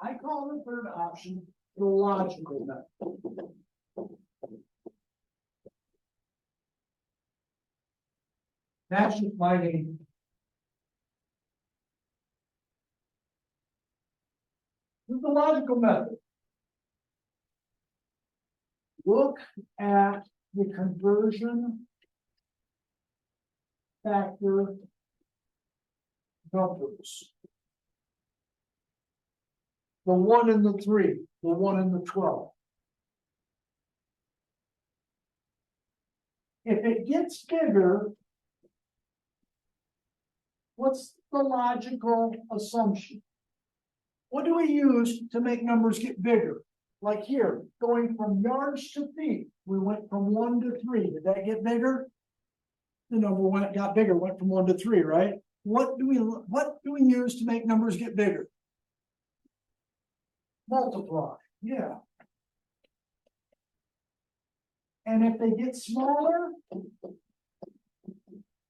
I call the third option the logical method. That's just my name. This is the logical method. Look at the conversion factor numbers. The 1 and the 3, the 1 and the 12. If it gets bigger, what's the logical assumption? What do we use to make numbers get bigger? Like here, going from yards to feet, we went from 1 to 3. Did that get bigger? The number got bigger, went from 1 to 3, right? What do we use to make numbers get bigger? Multiply, yeah. And if they get smaller,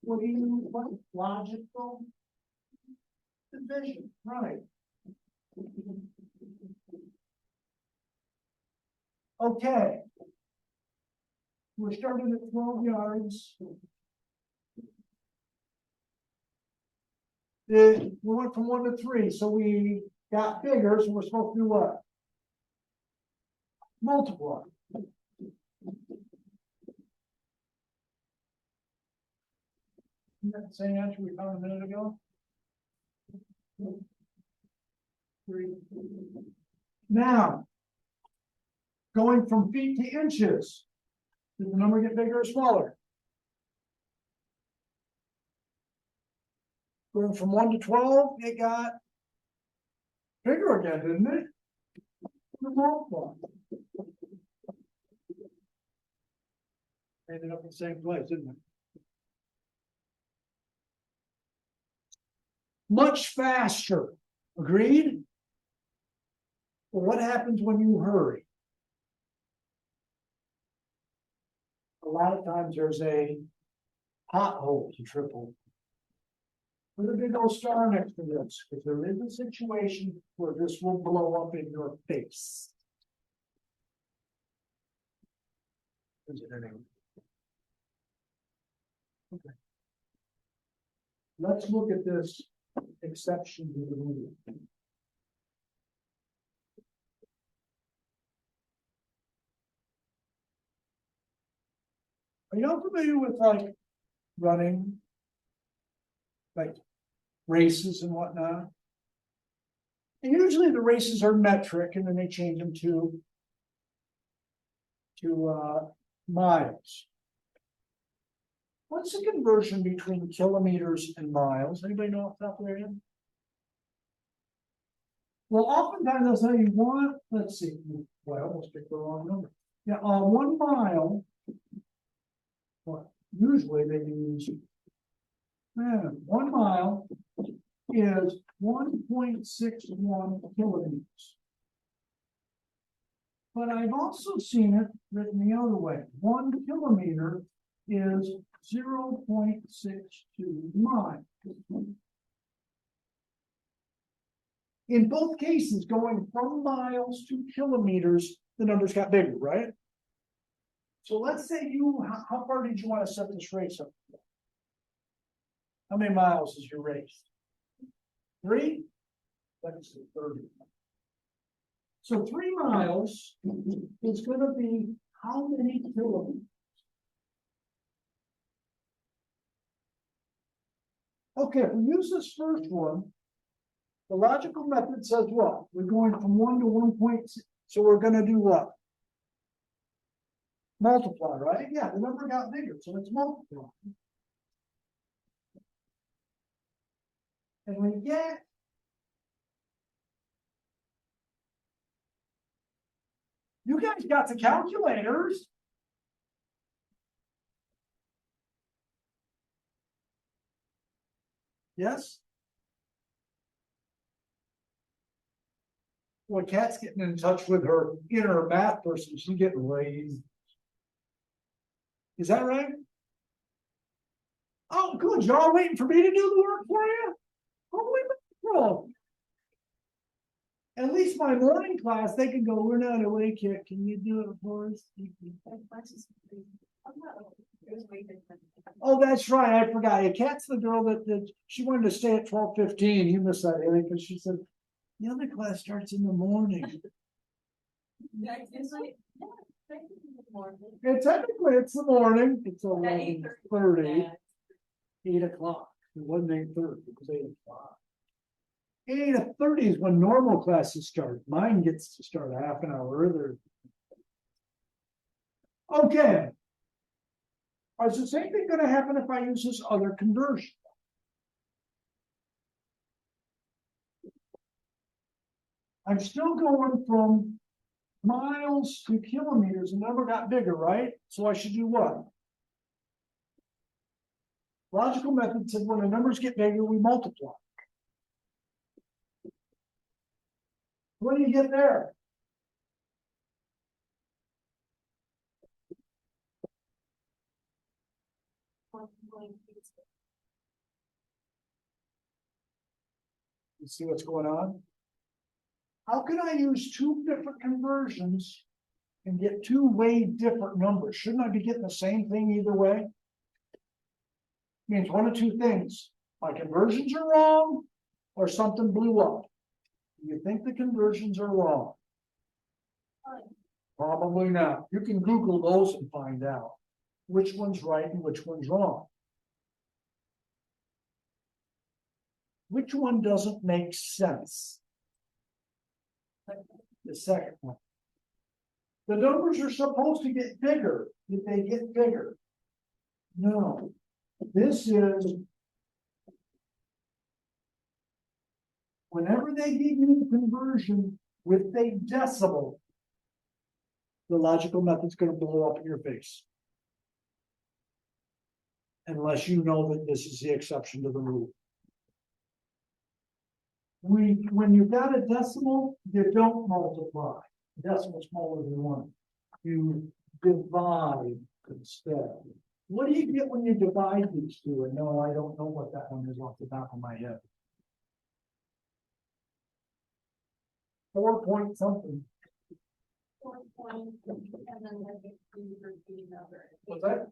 what do you what? Logical division, right? Okay. We're starting at 12 yards. We went from 1 to 3, so we got bigger, so we're supposed to do what? Multiply. Isn't that the same answer we found a minute ago? 3. Now, going from feet to inches, did the number get bigger or smaller? Going from 1 to 12, it got bigger again, didn't it? Ended up in the same place, didn't it? Much faster. Agreed? Well, what happens when you hurry? A lot of times there's a pothole to triple. Put a big old star next to this, because there is a situation where this will blow up in your face. Is it anyway? Okay. Let's look at this exception to the rule. Are you all familiar with like running, like races and whatnot? And usually the races are metric, and then they change them to miles. What's the conversion between kilometers and miles? Anybody know off the top of their head? Well, oftentimes they'll say you want, let's see, well, I almost picked the wrong number. Yeah, 1 mile. Well, usually they use 1 mile is 1.61 kilometers. But I've also seen it written the other way. 1 kilometer is 0.62 miles. In both cases, going from miles to kilometers, the numbers got bigger, right? So let's say how far did you want to set this race up? How many miles is your race? 3? Let's say 30. So 3 miles is going to be how many kilometers? Okay, if we use this first one, the logical method says what? We're going from 1 to 1.6. So we're going to do what? Multiply, right? Yeah, the number got bigger, so it's multiply. And we get you guys got the calculators. Yes? Well, Kat's getting in touch with her inner math person. She's getting raised. Is that right? Oh, good. Y'all waiting for me to do the work for you? Holy mackerel. At least my morning class, they can go, we're not awake yet, can you do it for us? Oh, that's right, I forgot, yeah, Kat's the girl that she wanted to stay at 12:15, you missed that, Haley, because she said, the other class starts in the morning. Yeah, technically it's the morning, it's 11:30, 8 o'clock, it wasn't 8:30, it was 8 o'clock. 8:30 is when normal classes start. Mine gets to start a half an hour earlier. Okay. Is the same thing going to happen if I use this other conversion? I'm still going from miles to kilometers. The number got bigger, right? So I should do what? Logical method said when the numbers get bigger, we multiply. What do you get there? You see what's going on? How can I use two different conversions and get two way different numbers? Shouldn't I be getting the same thing either way? Means one of two things. My conversions are wrong or something blew up. You think the conversions are wrong? Probably not. You can Google those and find out which one's right and which one's wrong. Which one doesn't make sense? The second one. The numbers are supposed to get bigger. Did they get bigger? No. This is whenever they give you the conversion with a decimal, the logical method's going to blow up in your face. Unless you know that this is the exception to the rule. When you've got a decimal, you don't multiply. Decimal smaller than 1. You divide instead. What do you get when you divide these two? And no, I don't know what that one is off the top of my head. 4 point something. 4 point, and then like a repeating number. What's that?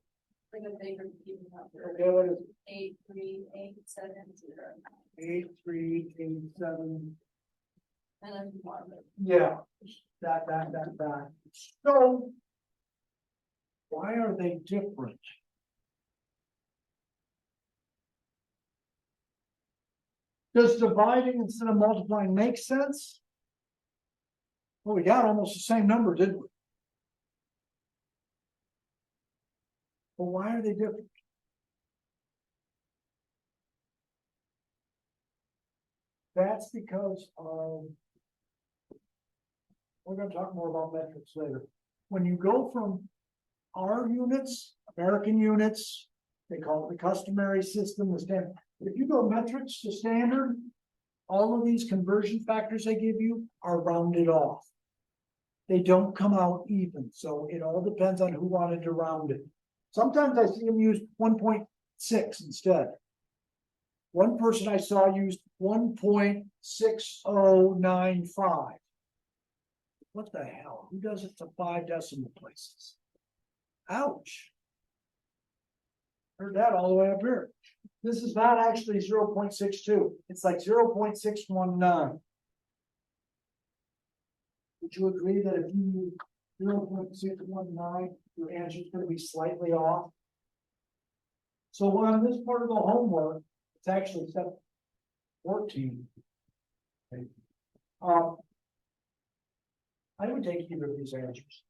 Like a big repeating number. Okay, what is it? 83870. 8387. And then 1. Yeah, that. So, why are they different? Does dividing instead of multiplying make sense? Well, we got almost the same number, didn't we? Well, why are they different? That's because of, we're going to talk more about metrics later. When you go from our units, American units, they call it the customary system, the standard. If you go metrics to standard, all of these conversion factors they give you are rounded off. They don't come out even. So it all depends on who wanted to round it. Sometimes I see them use 1.6 instead. One person I saw used 1.6095. What the hell? Who does it to 5 decimal places? Ouch. Heard that all the way up here. This is not actually 0.62. It's like 0.619. Would you agree that if you use 0.619, your answer is going to be slightly off? So on this part of the homework, it's actually step 14. Okay. I would take either of these answers.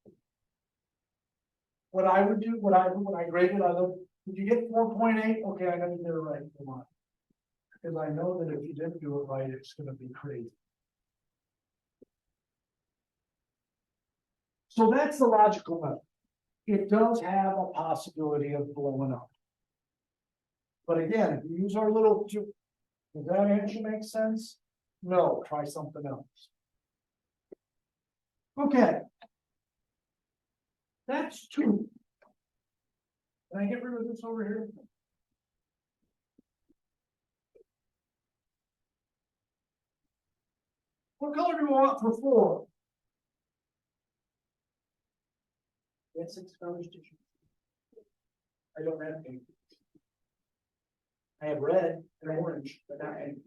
What I would do, when I grade it, if you get 4.8, okay, I know you did it right. Come on. Because I know that if you didn't do it right, it's going to be crazy. So that's the logical method. It does have a possibility of blowing up. But again, if you use our little, does that answer make sense? No, try something else. Okay. That's 2. Can I get rid of this over here? What color do you want for 4? We have 6 colors to choose. I don't have pink. I have red and orange, but not pink.